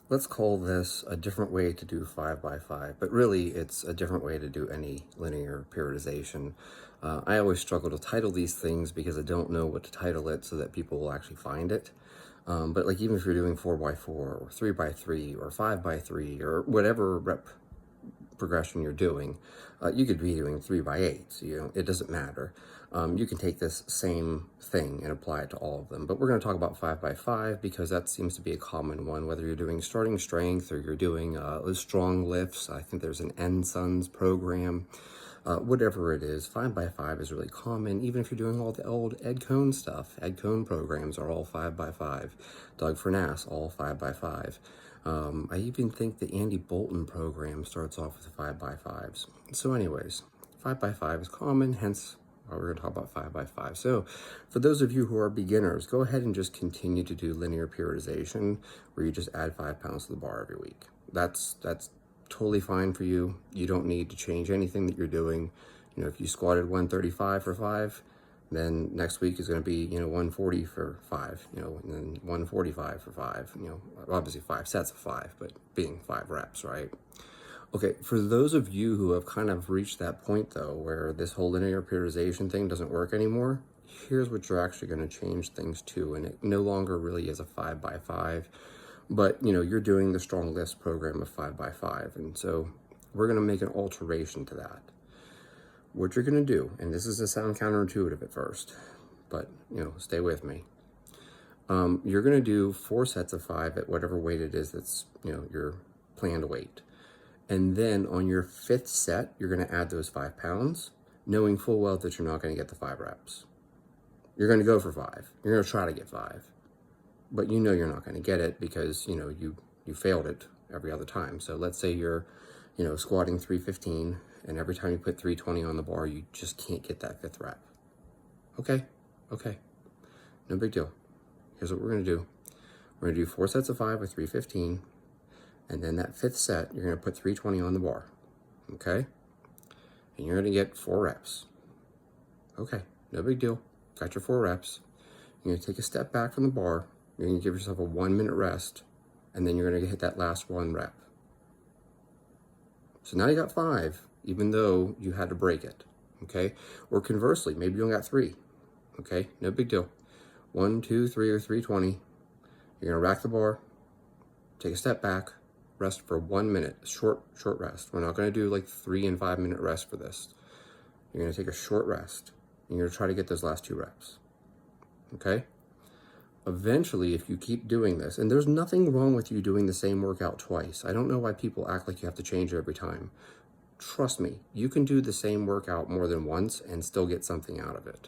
Let's call this a different way to do 5 by 5, but really it's a different way to do any linear periodization. I always struggle to title these things because I don't know what to title it so that people will actually find it. But like even if you're doing 4 by 4 or 3 by 3 or 5 by 3 or whatever rep progression you're doing, you could be doing 3 by 8, it doesn't matter. You can take this same thing and apply it to all of them, but we're going to talk about 5 by 5 because that seems to be a common one, whether you're doing starting strength or you're doing strong lifts. I think there's an NSUNS program. Whatever it is, 5 by 5 is really common. Even if you're doing all the old Ed Cohn stuff, Ed Cohn programs are all 5 by 5. Doug Furness, all 5 by 5. I even think the Andy Bolton program starts off with 5 by 5s. So anyways, 5 by 5 is common, hence we're going to talk about 5 by 5. So for those of you who are beginners, go ahead and just continue to do linear periodization where you just add 5 pounds to the bar every week. That's totally fine for you. You don't need to change anything that you're doing. If you squatted 135 for 5, then next week is going to be 140 for 5, and then 145 for 5, obviously 5 sets of 5, but being 5 reps, right? Okay, for those of you who have kind of reached that point though where this whole linear periodization thing doesn't work anymore, here's what you're actually going to change things to, and it no longer really is a 5 by 5, but you're doing the strong lifts program of 5 by 5, and so we're going to make an alteration to that. What you're going to do, and this is to sound counterintuitive at first, but stay with me. You're going to do 4 sets of 5 at whatever weight it is that's your planned weight, and then on your 5th set you're going to add those 5 pounds, knowing full well that you're not going to get the 5 reps. You're going to go for 5. You're going to try to get 5, but you're not going to get it because you failed it every other time. So let's say you're squatting 315, and every time you put 320 on the bar, you just can't get that 5th rep. Okay, no big deal. Here's what we're going to do. We're going to do 4 sets of 5 with 315, and then that 5th set, you're going to put 320 on the bar, okay? And you're going to get 4 reps. Okay, no big deal. Got your 4 reps. You're going to take a step back from the bar. You're going to give yourself a 1-minute rest, and then you're going to hit that last 1 rep. So now you got 5, even though you had to break it, okay? Or conversely, maybe you only got 3, okay? No big deal. 1, 2, 3, or 320. You're gonna rack the bar, take a step back, rest for 1 minute, short rest. We're not gonna do like 3 and 5 minute rest for this. You're gonna take a short rest, and you're gonna try to get those last 2 reps, okay? Eventually, if you keep doing this, and there's nothing wrong with you doing the same workout twice. I don't know why people act like you have to change it every time. Trust me, you can do the same workout more than once and still get something out of it.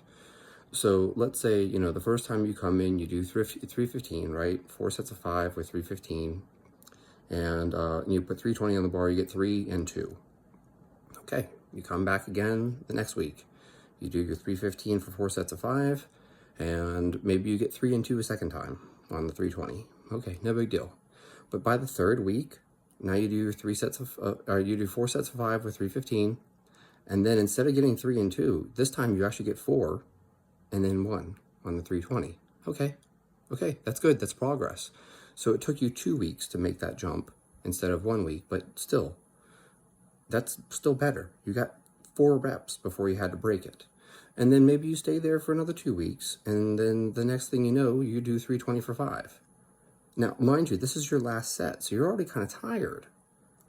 So let's say, the first time you come in, you do 315, right? 4 sets of 5 with 315, and you put 320 on the bar, you get 3 and 2. Okay, you come back again the next week. You do your 315 for 4 sets of 5, and maybe you get 3 and 2 a second time on the 320. Okay, no big deal. But by the 3rd week, now you do your 4 sets of 5 with 315, and then instead of getting 3 and 2, this time you actually get 4 and then 1 on the 320. Okay, that's good, that's progress. So it took you 2 weeks to make that jump instead of 1 week, but still, that's still better. You got 4 reps before you had to break it. And then maybe you stay there for another 2 weeks, and then the next thing you know, you do 320 for 5. Now, mind you, this is your last set, so you're already kind of tired,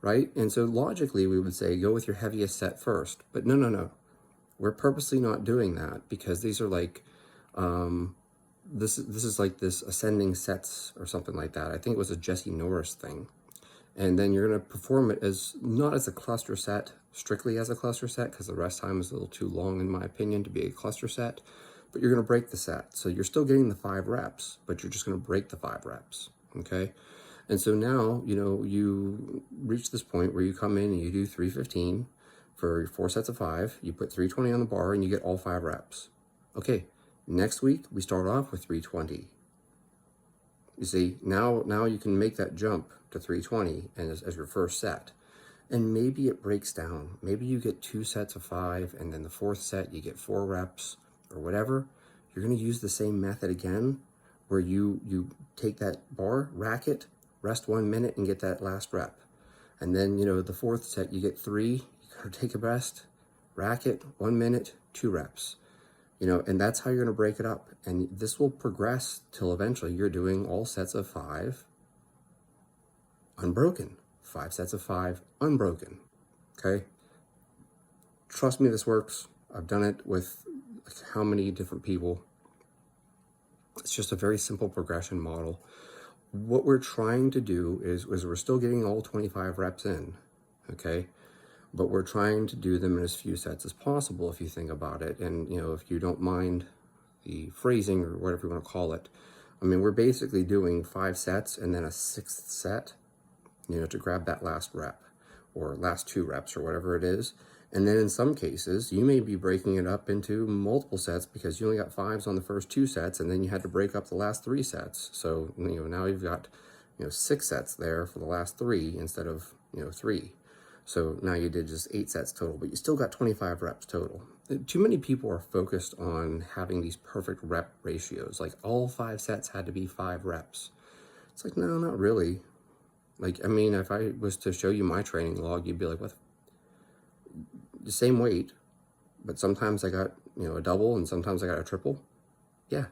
right? And so logically, we would say go with your heaviest set first, but no. We're purposely not doing that because these are like, this is like this ascending sets or something like that. I think it was a Jesse Norris thing. And then you're going to perform it as not as a cluster set, strictly as a cluster set, because the rest time is a little too long, in my opinion, to be a cluster set. But you're going to break the set. So you're still getting the 5 reps, but you're just going to break the 5 reps, okay? And so now, you reach this point where you come in and you do 315 for 4 sets of 5. You put 320 on the bar, and you get all 5 reps. Okay, next week, we start off with 320. You see, now you can make that jump to 320 and as your first set. And maybe it breaks down. Maybe you get 2 sets of 5, and then the 4th set you get 4 reps or whatever. You're going to use the same method again, where you take that bar, rack it, rest 1 minute and get that last rep. And then, the fourth set, you get 3, you gotta take a rest, rack it, 1 minute, 2 reps. And that's how you're gonna break it up. And this will progress till eventually you're doing all sets of 5 unbroken. 5 sets of 5 unbroken, okay? Trust me, this works. I've done it with how many different people. It's just a very simple progression model. What we're trying to do is we're still getting all 25 reps in, okay? But we're trying to do them in as few sets as possible if you think about it. And, if you don't mind the phrasing or whatever you want to call it, I mean, we're basically doing 5 sets and then a 6th set, to grab that last rep or last 2 reps or whatever it is. And then in some cases, you may be breaking it up into multiple sets because you only got 5s on the first 2 sets, and then you had to break up the last 3 sets. So, now you've got, 6 sets there for the last 3 instead of, 3. So now you did just 8 sets total, but you still got 25 reps total. Too many people are focused on having these perfect rep ratios. Like all 5 sets had to be 5 reps. It's like, no, not really. Like, I mean, if I was to show you my training log, you'd be like, what? The same weight, but sometimes I got, a double and sometimes I got a triple. Yeah,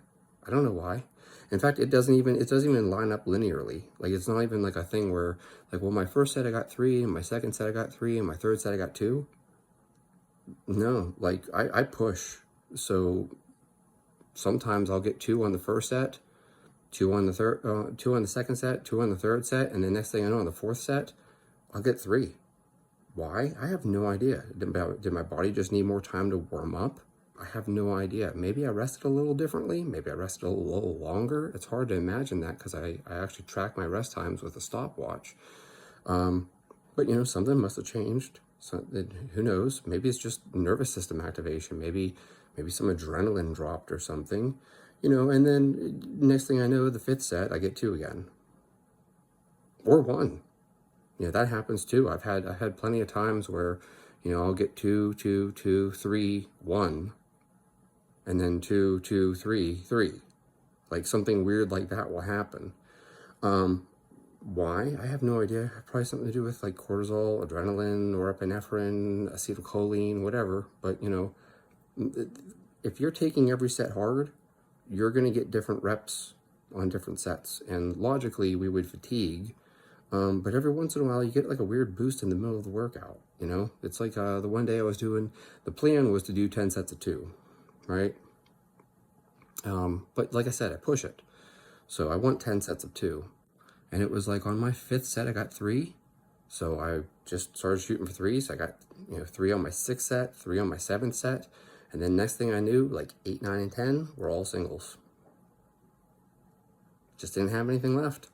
I don't know why. In fact, it doesn't even line up linearly. Like, it's not even like a thing where, like, well, my first set I got 3, and my second set I got 3, and my third set I got 2. No, like, I push. So sometimes I'll get 2 on the first set, 2 on the 2 on the second set, 2 on the third set, and the next thing I know, on the fourth set, I'll get 3. Why? I have no idea. Did my body just need more time to warm up? I have no idea. Maybe I rested a little differently. Maybe I rested a little longer. It's hard to imagine that because I actually track my rest times with a stopwatch. But, something must have changed. So, who knows? Maybe it's just nervous system activation. Maybe some adrenaline dropped or something. And then next thing I know, the 5th set, I get 2 again. Or 1. That happens too. I've had plenty of times where, I'll get 2, 2, 2, 3, 1, and then 2, 2, 3, 3. Like something weird like that will happen. Why? I have no idea. Probably something to do with like cortisol, adrenaline, norepinephrine, acetylcholine, whatever. But, if you're taking every set hard, you're going to get different reps on different sets. And logically, we would fatigue. But every once in a while, you get like a weird boost in the middle of the workout, It's like the one day I was doing, the plan was to do 10 sets of 2, right? But like I said, I push it. So I want 10 sets of 2. And it was like on my 5th set, I got 3. So I just started shooting for 3. So I got, 3 on my 6th set, 3 on my 7th set. And then next thing I knew, like 8, 9, and 10 were all singles. Just didn't have anything left.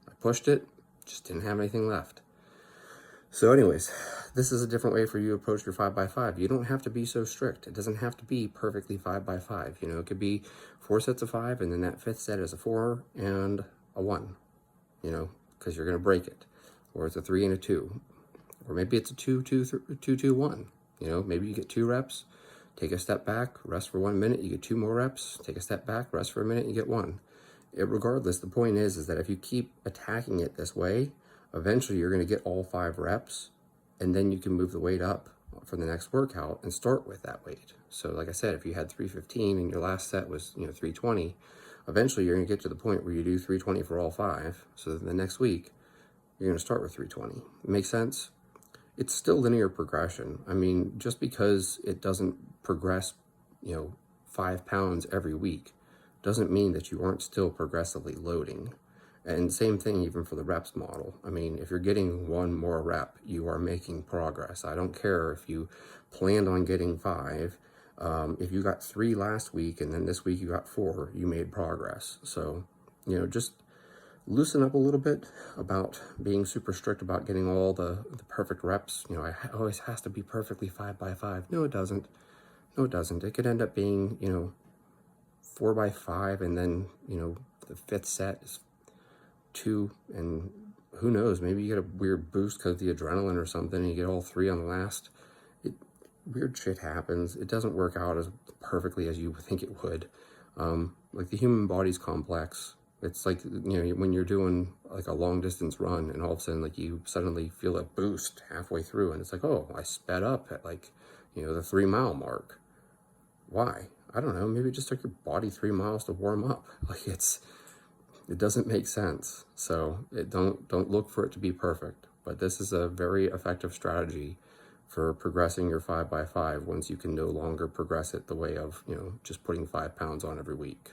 I pushed it. Just didn't have anything left. So anyways, this is a different way for you to approach your 5x5. You don't have to be so strict. It doesn't have to be perfectly 5x5. It could be 4 sets of 5, and then that 5th set is a 4 and a 1, because you're going to break it. Or it's a 3 and a 2. Or maybe it's a 2, 2, 2, 2, 1. Maybe you get 2 reps, take a step back, rest for 1 minute, you get 2 more reps, take a step back, rest for a minute, you get 1. Regardless, the point is that if you keep attacking it this way, eventually you're going to get all 5 reps, and then you can move the weight up for the next workout and start with that weight. So like I said, if you had 315 and your last set was 320, eventually you're going to get to the point where you do 320 for all 5. So then the next week, you're going to start with 320. Make sense? It's still linear progression. I mean, just because it doesn't progress, 5 pounds every week, doesn't mean that you aren't still progressively loading. And same thing even for the reps model. I mean, if you're getting 1 more rep, you are making progress. I don't care if you planned on getting 5. If you got 3 last week and then this week you got 4, you made progress. So, just loosen up a little bit about being super strict about getting all the perfect reps. It always has to be perfectly 5x5. No, it doesn't. No, it doesn't. It could end up being, 4x5, and then, the 5th set is 2, and who knows, maybe you get a weird boost because of the adrenaline or something, and you get all 3 on the last. Weird shit happens. It doesn't work out as perfectly as you think it would. Like the human body's complex. It's like, when you're doing like a long distance run and all of a sudden like you suddenly feel a boost halfway through and it's like, oh, I sped up at like, the 3 mile mark. Why? I don't know. Maybe it just took your body 3 miles to warm up. Like it doesn't make sense. So don't look for it to be perfect, but this is a very effective strategy for progressing your 5 by 5 once you can no longer progress it the way of, just putting 5 pounds on every week.